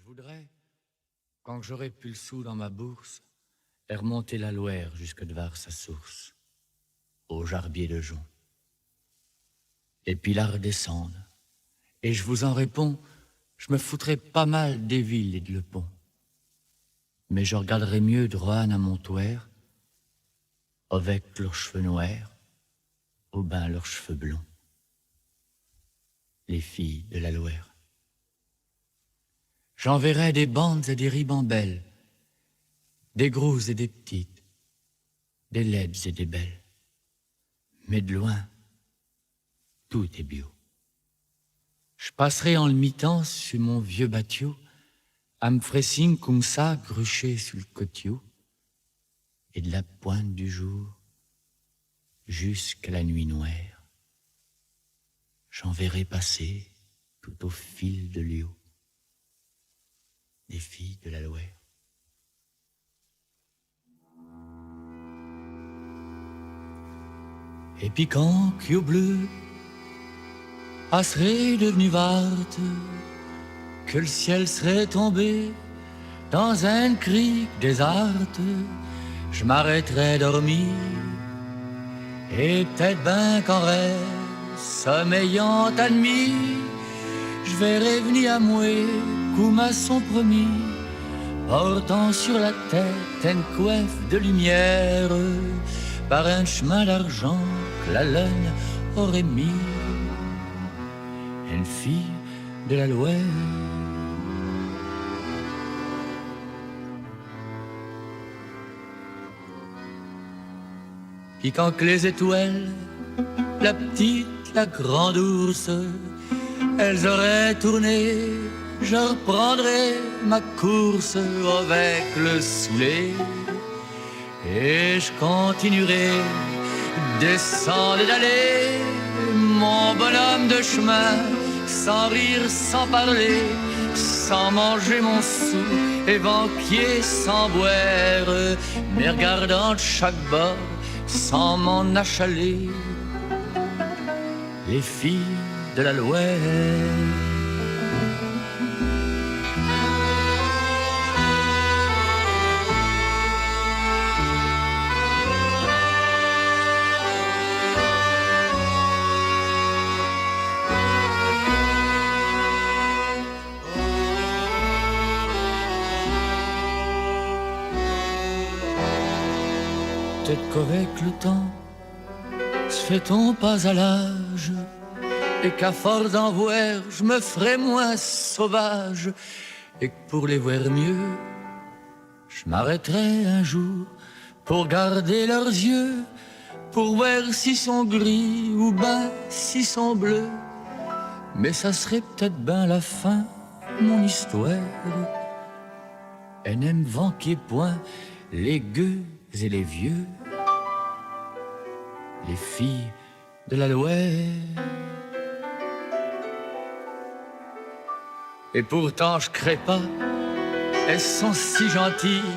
voudrais, quand j'aurai plus le sou dans ma bourse, et remonter la Loire jusque devant sa source, au Jarbier de Jonc. Et puis la redescendre. Et je vous en réponds, je me foutrais pas mal des villes et de le pont. Mais je regarderais mieux de Roanne à Montoir, avec leurs cheveux noirs, au bain leurs cheveux blonds. Les filles de la Loire. J'enverrai des bandes et des ribambelles, des grosses et des petites, des laides et des belles. Mais de loin, tout est bio. Je passerai en le mi-temps sur mon vieux bateau, à me faire signe comme ça, gruché sur le coteau, et de la pointe du jour jusqu'à la nuit noire, j'en verrai passer tout au fil de l'eau des filles de la Loire. Et puis quand Kyo bleu a serait devenu varte, que le ciel serait tombé dans un cric déserte, je m'arrêterais dormir, et peut-être ben qu'en rêve, sommeillant à demi, je verrais venir à moi, comme à son promis, portant sur la tête une coiffe de lumière, par un chemin d'argent que la lune aurait mis, une fille de la Loire. Puis quand que les étoiles, la petite, la grande ours, elles auraient tourné, je reprendrai ma course avec le soulet, et je continuerai descendre et d'aller mon bonhomme de chemin, sans rire, sans parler, sans manger mon sou, et banquier sans boire, mais regardant de chaque bord sans m'en achaler, les filles de la Loire. Peut-être qu'avec le temps, se fait-on pas à l'âge, et qu'à force d'en voir, je me ferai moins sauvage, et que pour les voir mieux, je m'arrêterai un jour pour garder leurs yeux, pour voir s'ils sont gris ou ben s'ils sont bleus. Mais ça serait peut-être ben la fin, mon histoire. Elle n'aime vanquer point les gueux et les vieux, les filles de la Loire. Et pourtant je crée pas, elles sont si gentilles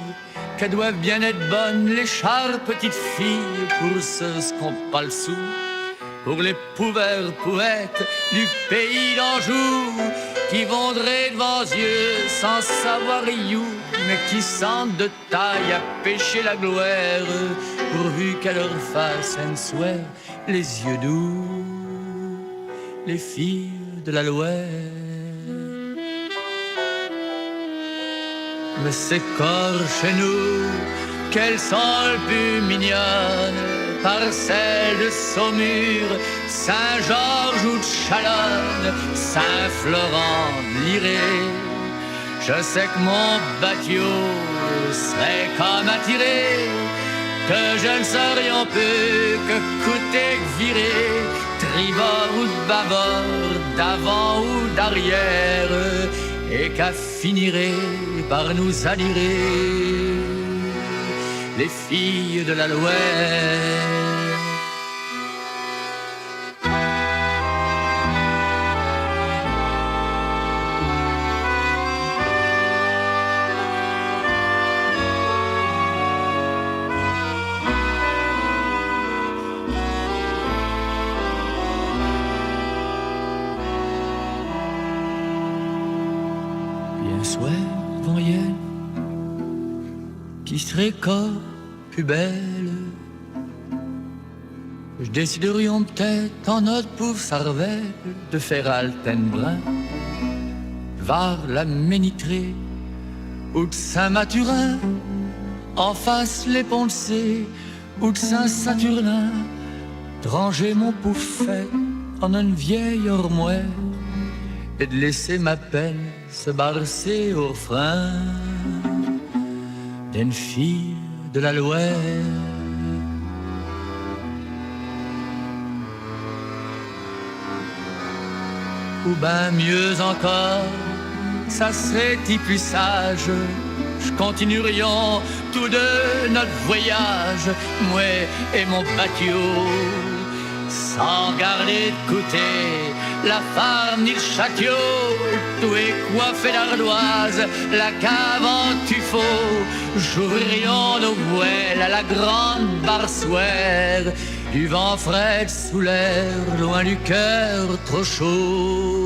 qu'elles doivent bien être bonnes, les chères petites filles, pour ceux qui n'ont pas le sou, pour les pouveurs poètes du pays d'Anjou, qui vondraient devant yeux sans savoir où, mais qui sentent de taille à pêcher la gloire, pourvu qu'à leur fasse un soir les yeux doux, les filles de la Loire. Mais c'est corps chez nous qu'elles sont les plus mignonnes, par celles de Saumur, Saint-Georges ou de Chalonne, Saint-Florent de Liré. Je sais que mon bateau serait comme attiré, que je ne saurais un peu que coûter que virer, tribord ou de bâbord, d'avant ou d'arrière, et qu'à finirait par nous admirer, les filles de la Loire. Bien un soir devant rien qui serait corps plus belle. Je déciderions peut-être en notre pauvre cervelle de faire Altenbrun vers la Ménitrée ou de Saint-Mathurin, en face les Ponts-de-Cé ou de Saint-Saturnin, de ranger mon pouffet en une vieille ormoire et de laisser ma peine se barcer au refrain d'une fille de la Loire. Ou ben mieux encore, ça serait plus sage, je continuerions tous deux notre voyage, moi et mon bateau, sans garder de côté la femme ni le château, tout est coiffé d'ardoise, la cave en tuffeau, j'ouvrions nos voiles à la grande barsoire, du vent frais sous l'air, loin du cœur trop chaud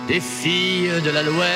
des filles de la Loire.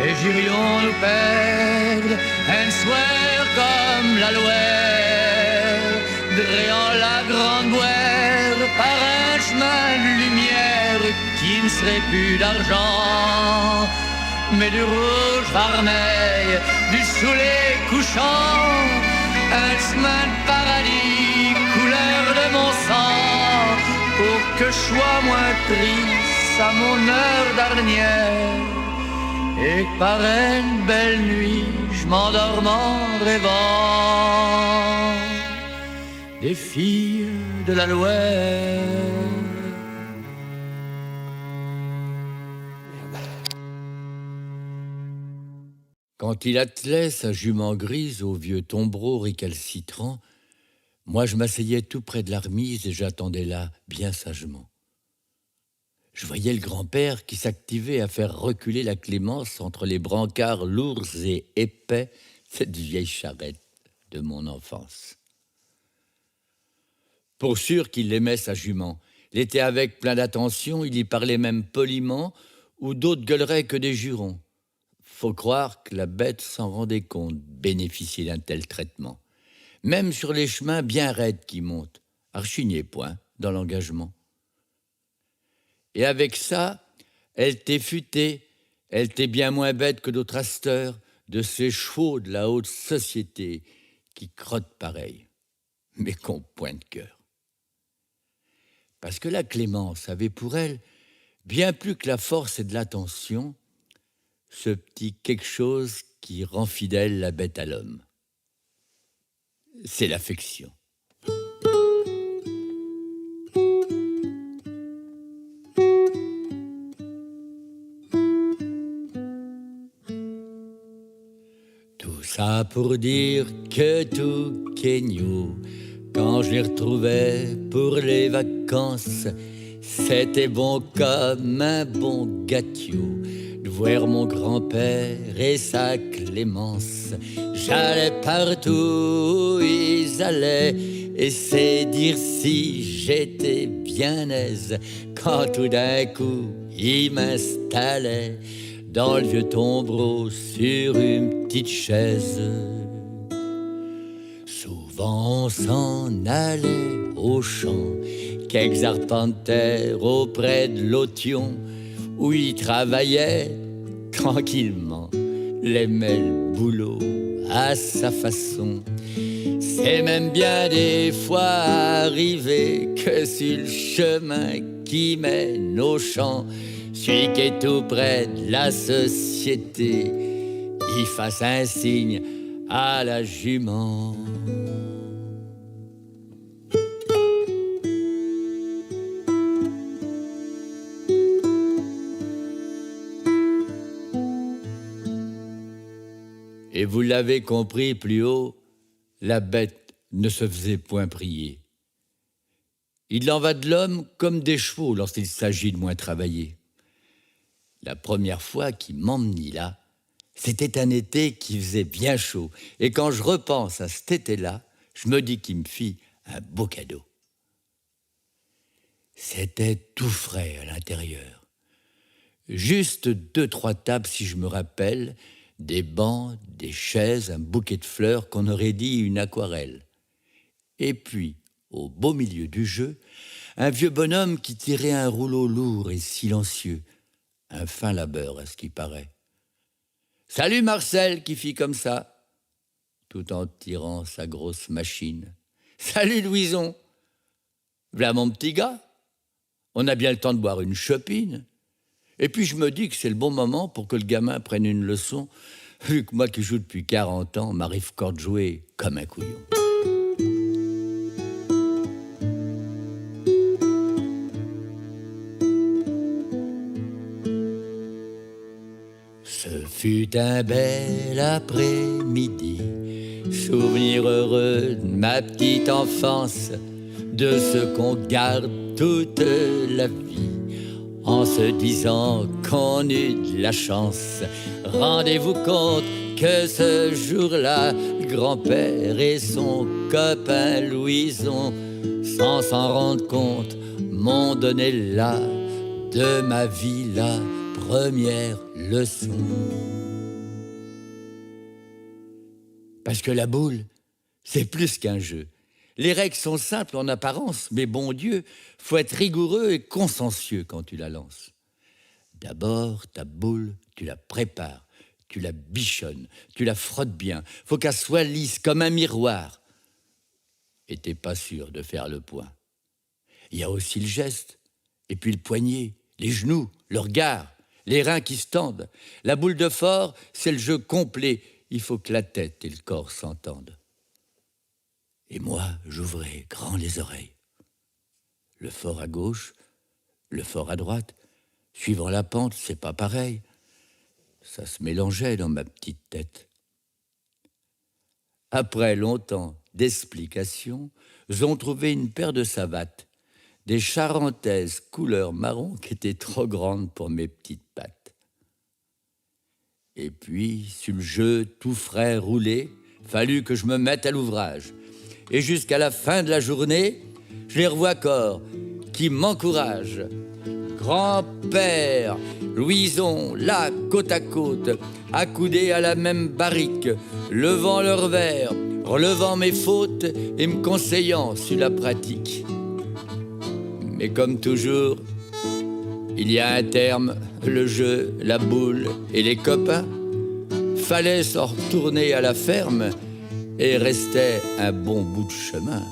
Et jurions nous perdre un soir comme la Loire, dréant la grande boire par un chemin de lumière qui ne serait plus d'argent, mais du rouge vermeil, du soleil couchant, un chemin de paradis, couleur de mon sang, pour que je sois moins triste à mon heure dernière. Et par une belle nuit, je m'endorme en rêvant des filles de la Loire. Quand il attelait sa jument grise au vieux tombereau récalcitrant, moi je m'asseyais tout près de la remise et j'attendais là, bien sagement. Je voyais le grand-père qui s'activait à faire reculer la Clémence entre les brancards lourds et épais, cette vieille charrette de mon enfance. Pour sûr qu'il aimait sa jument, l'était avec plein d'attention, il y parlait même poliment, ou d'autres gueuleraient que des jurons. Faut croire que la bête s'en rendait compte, bénéficier d'un tel traitement. Même sur les chemins bien raides qui montent, archigné point dans l'engagement. Et avec ça, elle t'est futée, elle t'est bien moins bête que d'autres asteurs, de ces chevaux de la haute société qui crottent pareil, mais qu'on point de cœur. Parce que la Clémence avait pour elle, bien plus que la force et de l'attention, ce petit quelque chose qui rend fidèle la bête à l'homme. C'est l'affection. Ça pour dire que tout Kenyo, quand je les retrouvais pour les vacances, c'était bon comme un bon gâteau de voir mon grand-père et sa Clémence. J'allais partout où ils allaient, et c'est dire si j'étais bien aise quand tout d'un coup ils m'installaient dans le vieux tombereau sur une petite chaise. Souvent on s'en allait au champ, quelques arpenteurs auprès de l'Othion, où ils travaillaient tranquillement, l'aimaient le boulot à sa façon. C'est même bien des fois arrivé que sur le chemin qui mène au champ, celui qui est tout près de la société, il fasse un signe à la jument. Et vous l'avez compris plus haut, la bête ne se faisait point prier. Il en va de l'homme comme des chevaux lorsqu'il s'agit de moins travailler. La première fois qu'il m'emmenit là, c'était un été qui faisait bien chaud. Et quand je repense à cet été-là, je me dis qu'il me fit un beau cadeau. C'était tout frais à l'intérieur. Juste 2-3 tables, si je me rappelle, des bancs, des chaises, un bouquet de fleurs qu'on aurait dit une aquarelle. Et puis, au beau milieu du jeu, un vieux bonhomme qui tirait un rouleau lourd et silencieux, un fin labeur à ce qui paraît. « Salut Marcel » qui fit comme ça, tout en tirant sa grosse machine. « Salut Louison, v'là mon petit gars, on a bien le temps de boire une chopine. » Et puis je me dis que c'est le bon moment pour que le gamin prenne une leçon, vu que moi qui joue depuis 40 ans, m'arrive qu'à jouer comme un couillon. Ce fut un bel après-midi, souvenir heureux de ma petite enfance, de ce qu'on garde toute la vie, en se disant qu'on eut de la chance. Rendez-vous compte que ce jour-là, le grand-père et son copain Louison, sans s'en rendre compte, m'ont donné là, de ma vie la première leçon. Parce que la boule, c'est plus qu'un jeu. Les règles sont simples en apparence, mais bon Dieu, faut être rigoureux et consciencieux quand tu la lances. D'abord, ta boule, tu la prépares, tu la bichonnes, tu la frottes bien. Faut qu'elle soit lisse comme un miroir. Et t'es pas sûr de faire le point. Il y a aussi le geste, et puis le poignet, les genoux, le regard, les reins qui se tendent. La boule de fort, c'est le jeu complet. Il faut que la tête et le corps s'entendent. Et moi, j'ouvrais grand les oreilles. Le fort à gauche, le fort à droite, suivant la pente, c'est pas pareil. Ça se mélangeait dans ma petite tête. Après longtemps d'explications, j'en trouvais une paire de savates, des charentaises couleur marron qui étaient trop grandes pour mes petites pattes. Et puis, sur le jeu tout frais roulé, fallut que je me mette à l'ouvrage. Et jusqu'à la fin de la journée, je les revois corps qui m'encouragent. Grand-père, Louison, là, côte à côte, accoudés à la même barrique, levant leurs verres, relevant mes fautes et me conseillant sur la pratique. Mais comme toujours, il y a un terme, le jeu, la boule et les copains. Fallait s'en retourner à la ferme et restait un bon bout de chemin.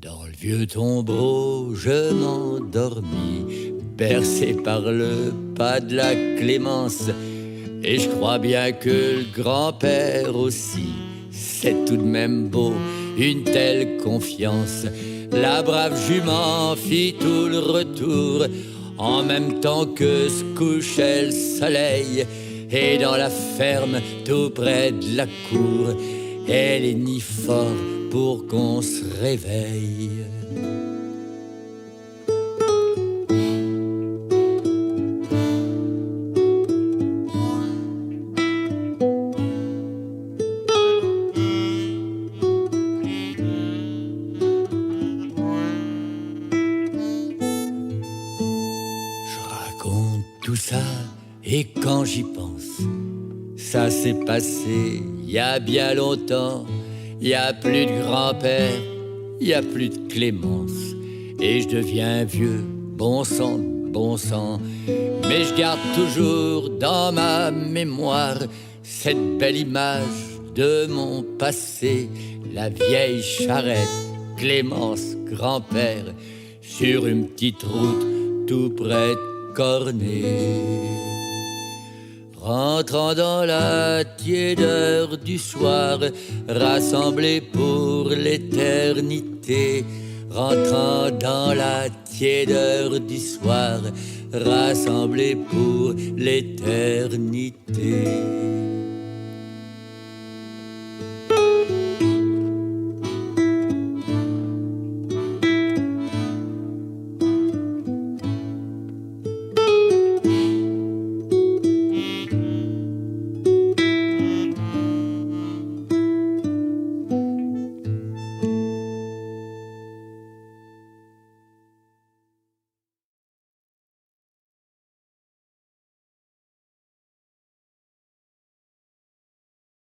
Dans le vieux tombereau, je m'endormis, bercé par le pas de la clémence. Et je crois bien que le grand-père aussi, c'est tout de même beau, une telle confiance. La brave jument fit tout le retour, en même temps que se couchait le soleil. Et dans la ferme, tout près de la cour, elle est ni fort pour qu'on se réveille. Tout ça, et quand j'y pense, ça s'est passé il y a bien longtemps. Il n'y a plus de grand-père, il n'y a plus de Clémence. Et je deviens vieux, bon sang, bon sang. Mais je garde toujours dans ma mémoire cette belle image de mon passé. La vieille charrette, Clémence, grand-père, sur une petite route tout près de Cornet. Rentrant dans la tiédeur du soir, rassemblés pour l'éternité. Rentrant dans la tiédeur du soir, rassemblés pour l'éternité.